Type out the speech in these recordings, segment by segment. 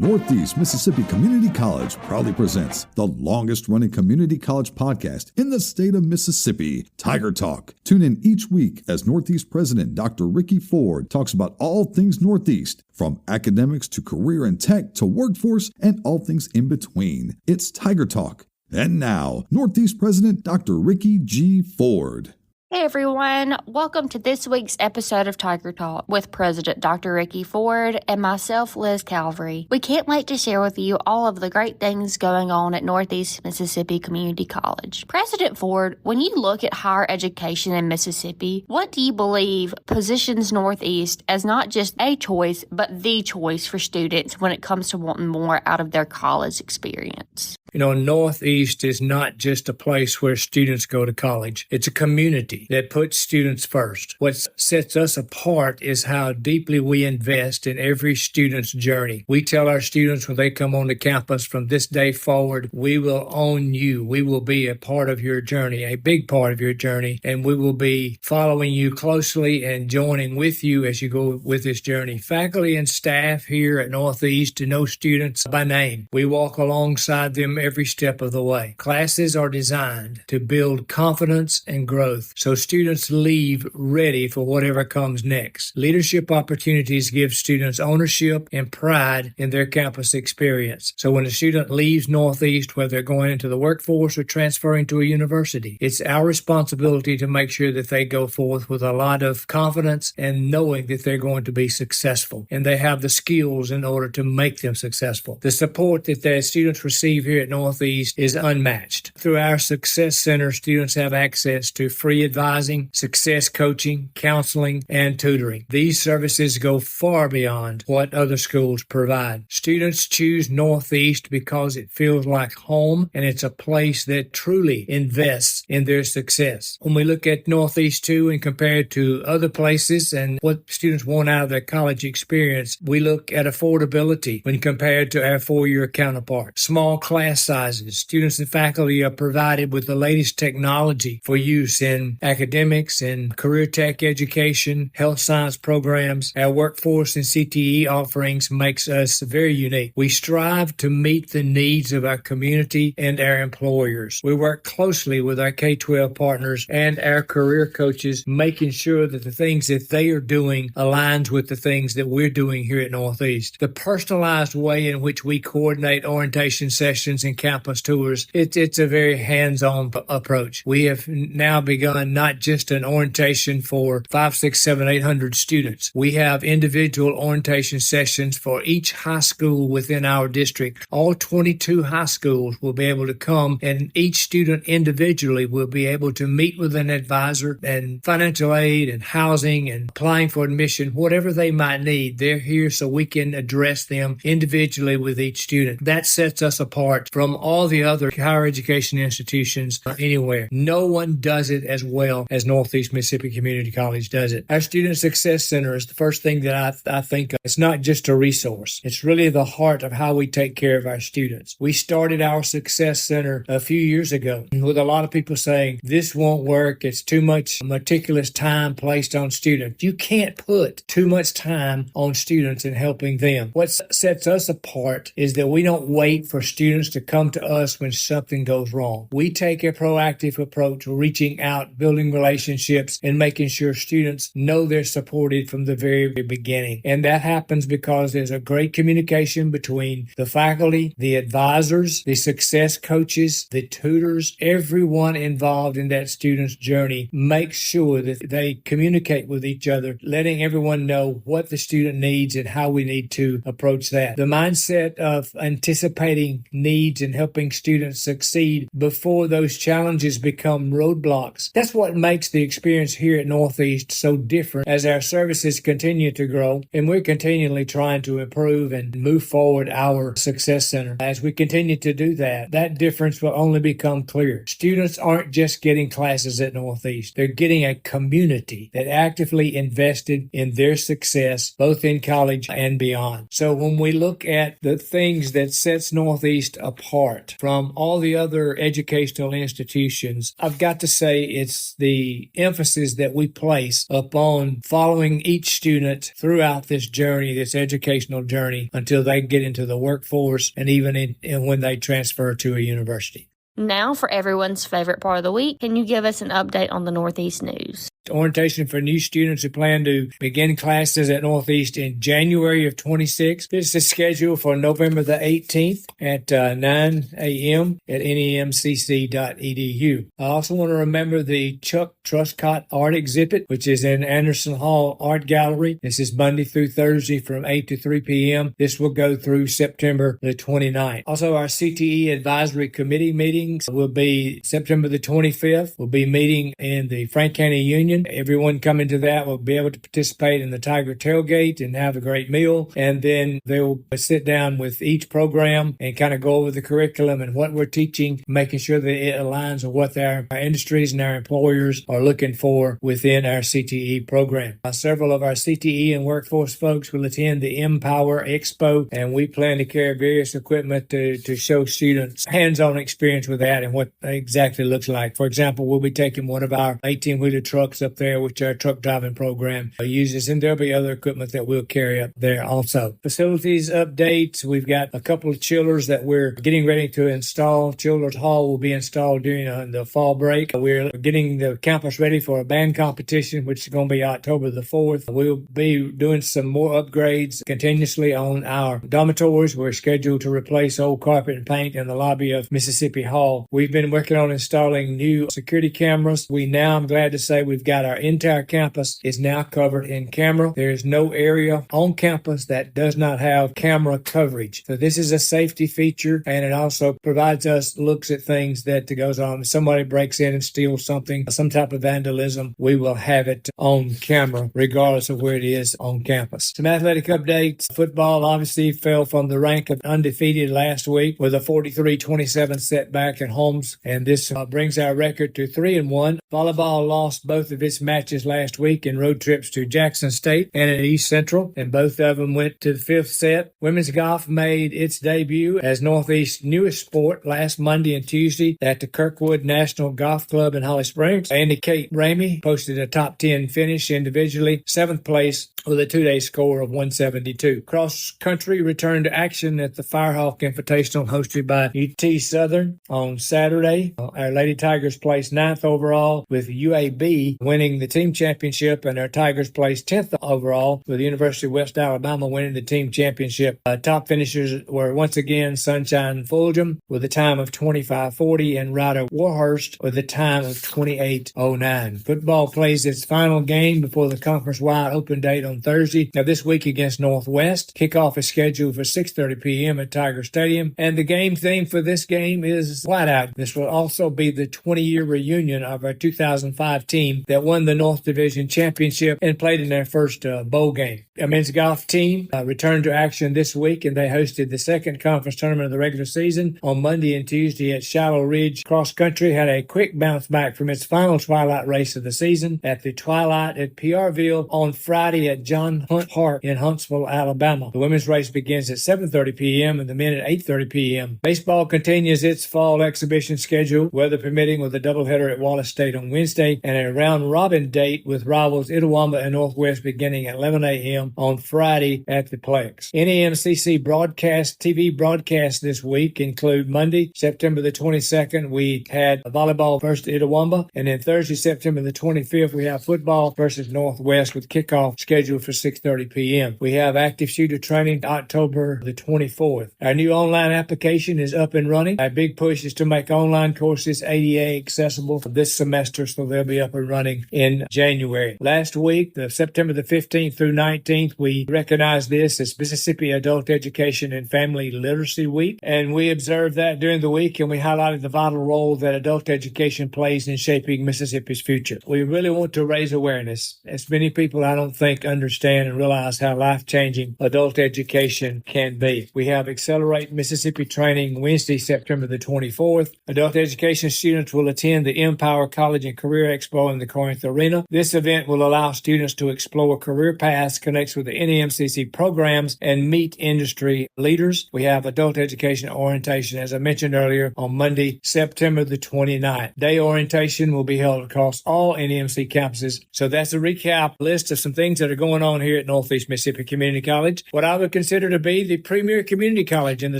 Northeast Mississippi Community College proudly presents the longest-running community college podcast in the state of Mississippi, Tiger Talk. Tune in each week as Northeast President Dr. Ricky Ford talks about all things Northeast, from academics to career and tech to workforce and all things in between. It's Tiger Talk. And now, Northeast President Dr. Ricky G. Ford. Hey everyone, welcome to this week's episode of Tiger Talk with President Dr. Ricky Ford and myself, Liz Calvery. We can't wait to share with you all of the great things going on at Northeast Mississippi Community College. President Ford, when you look at higher education in Mississippi, what do you believe positions Northeast as not just a choice, but the choice for students when it comes to wanting more out of their college experience? You know, Northeast is not just a place where students go to college. It's a community that puts students first. What sets us apart is how deeply we invest in every student's journey. We tell our students when they come onto campus, from this day forward, we will own you. We will be a part of your journey, a big part of your journey, and we will be following you closely and joining with you as you go with this journey. Faculty and staff here at Northeast know students by name. We walk alongside them every step of the way. Classes are designed to build confidence and growth, so students leave ready for whatever comes next. Leadership opportunities give students ownership and pride in their campus experience. So when a student leaves Northeast, whether they're going into the workforce or transferring to a university, it's our responsibility to make sure that they go forth with a lot of confidence and knowing that they're going to be successful and they have the skills in order to make them successful. The support that their students receive here at Northeast is unmatched. Through our Success Center, students have access to free advising, success coaching, counseling, and tutoring. These services go far beyond what other schools provide. Students choose Northeast because it feels like home and it's a place that truly invests in their success. When we look at Northeast too and compare it to other places and what students want out of their college experience, we look at affordability when compared to our four-year counterpart. Small class sizes. Students and faculty are provided with the latest technology for use in academics and career tech education, health science programs. Our workforce and CTE offerings makes us very unique. We strive to meet the needs of our community and our employers. We work closely with our K-12 partners and our career coaches, making sure that the things that they are doing aligns with the things that we're doing here at Northeast. The personalized way in which we coordinate orientation sessions and campus tours, it's a very hands-on approach. We have now begun not just an orientation for 5, 6, 7, 800 students. We have individual orientation sessions for each high school within our district. All 22 high schools will be able to come, and each student individually will be able to meet with an advisor, and financial aid and housing and applying for admission, whatever they might need. They're here so we can address them individually with each student. That sets us apart from all the other higher education institutions anywhere. No one does it as well as Northeast Mississippi Community College does it. Our Student Success Center is the first thing that I think of. It's not just a resource. It's really the heart of how we take care of our students. We started our Success Center a few years ago with a lot of people saying, this won't work. It's too much meticulous time placed on students. You can't put too much time on students in helping them. What sets us apart is that we don't wait for students to come to us when something goes wrong. We take a proactive approach, reaching out, building relationships, and making sure students know they're supported from the very beginning. And that happens because there's a great communication between the faculty, the advisors, the success coaches, the tutors, everyone involved in that student's journey makes sure that they communicate with each other, letting everyone know what the student needs and how we need to approach that. The mindset of anticipating needs and helping students succeed before those challenges become roadblocks. That's what makes the experience here at Northeast so different as our services continue to grow, and we're continually trying to improve and move forward our Success Center. As we continue to do that, that difference will only become clear. Students aren't just getting classes at Northeast. They're getting a community that actively invested in their success, both in college and beyond. So when we look at the things that sets Northeast apart, apart from all the other educational institutions, I've got to say it's the emphasis that we place upon following each student throughout this journey, this educational journey, until they get into the workforce and even when they transfer to a university. Now for everyone's favorite part of the week, can you give us an update on the Northeast news? Orientation for new students who plan to begin classes at Northeast in January of 26. This is scheduled for November the 18th at 9 a.m. at NEMCC.edu. I also want to remember the Chuck Truscott art exhibit, which is in Anderson Hall Art Gallery. This is Monday through Thursday from 8 to 3 p.m. This will go through September the 29th. Also, our CTE Advisory Committee meetings will be September the 25th. We'll be meeting in the Frank County Union. Everyone coming to that will be able to participate in the Tiger Tailgate and have a great meal. And then they will sit down with each program and kind of go over the curriculum and what we're teaching, making sure that it aligns with what our industries and our employers are looking for within our CTE program. Several of our CTE and workforce folks will attend the Empower Expo, and we plan to carry various equipment to show students hands-on experience with that and what exactly looks like. For example, we'll be taking one of our 18-wheeler trucks up there, which our truck driving program uses, and there'll be other equipment that we'll carry up there also. Facilities updates, we've got a couple of chillers that we're getting ready to install. Children's Hall will be installed during the fall break. We're getting the campus ready for a band competition, which is going to be October the 4th. We'll be doing some more upgrades continuously on our dormitories. We're scheduled to replace old carpet and paint in the lobby of Mississippi Hall. We've been working on installing new security cameras. I'm glad to say we've got our entire campus is now covered in camera. There is no area on campus that does not have camera coverage. So this is a safety feature, and it also provides us looks at things that goes on. If somebody breaks in and steals something, some type of vandalism, we will have it on camera regardless of where it is on campus. Some athletic updates. Football obviously fell from the rank of undefeated last week with a 43-27 setback at Holmes, and this brings our record to 3-1. Volleyball lost both of its matches last week in road trips to Jackson State and at East Central, and both of them went to the fifth set. Women's golf made its debut as Northeast's newest sport last Monday and Tuesday at the Kirkwood National Golf Club in Holly Springs. Andy Kate Ramey posted a top 10 finish individually, 7th place with a two-day score of 172. Cross country returned to action at the Firehawk Invitational hosted by UT Southern on Saturday. Our Lady Tigers placed 9th overall with UAB winning the team championship, and our Tigers placed 10th overall with the University of West Alabama winning the team championship. Top finishers were once again Sunshine Fulgham with a time of 25:40 and Ryder Warhurst with a time of 28:09. Football plays its final game before the conference-wide open date on Thursday. Now this week against Northwest. Kickoff is scheduled for 6:30 p.m. at Tiger Stadium, and the game theme for this game is Whiteout. This will also be the 20-year reunion of our 2005 team that won the North Division Championship and played in their first bowl game. Our men's golf team returned to action this week, and they hosted the second conference tournament of the regular season on Monday and Tuesday at Shallow Ridge. Cross country had a quick bounce back from its final twilight race of the season at the Twilight at PRville on Friday at John Hunt Park in Huntsville, Alabama. The women's race begins at 7:30 p.m. and the men at 8:30 p.m. Baseball continues its fall exhibition schedule, weather permitting, with a doubleheader at Wallace State on Wednesday and a round-robin date with rivals Itawamba and Northwest beginning at 11 a.m. on Friday at the Plex. NEMCC TV broadcasts this week include Monday, September the 22nd, we had volleyball versus Itawamba, and then Thursday, September the 25th, we have football versus Northwest with kickoff scheduled for 6:30 p.m. We have active shooter training October the 24th. Our new online application is up and running. Our big push is to make online courses ADA accessible this semester, so they'll be up and running in January. Last week, the September the 15th through 19th, we recognized this as Mississippi Adult Education and Family Literacy Week, and we observed that during the week, and we highlighted the vital role that adult education plays in shaping Mississippi's future. We really want to raise awareness, as many people I don't think understand and realize how life-changing adult education can be. We have Accelerate Mississippi training Wednesday, September the 24th. Adult education students will attend the Empower College and Career Expo in the Corinth Arena. This event will allow students to explore career paths, connect with the NEMCC programs, and meet industry leaders. We have adult education orientation, as I mentioned earlier, on Monday, September the 29th. Day orientation will be held across all NEMC campuses. So that's a recap list of some things that are going on here at Northeast Mississippi Community College, what I would consider to be the premier community college in the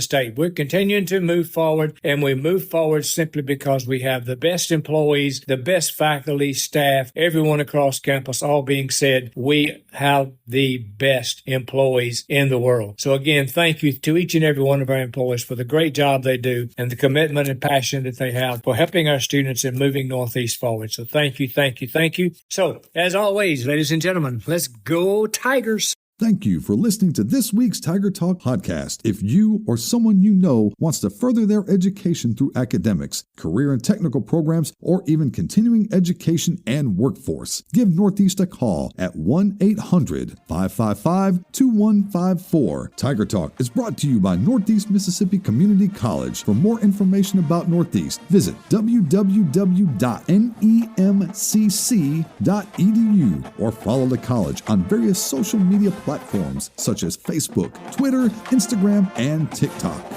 state. We're continuing to move forward, and we move forward simply because we have the best employees, the best faculty, staff, everyone across campus. All being said, we have the best employees in the world. So again, thank you to each and every one of our employees for the great job they do and the commitment and passion that they have for helping our students and moving Northeast forward. So thank you, thank you, thank you. So as always, ladies and gentlemen, let's go Tigers. Thank you for listening to this week's Tiger Talk podcast. If you or someone you know wants to further their education through academics, career and technical programs, or even continuing education and workforce, give Northeast a call at 1-800-555-2154. Tiger Talk is brought to you by Northeast Mississippi Community College. For more information about Northeast, visit www.nemcc.edu or follow the college on various social media platforms such as Facebook, Twitter, Instagram, and TikTok.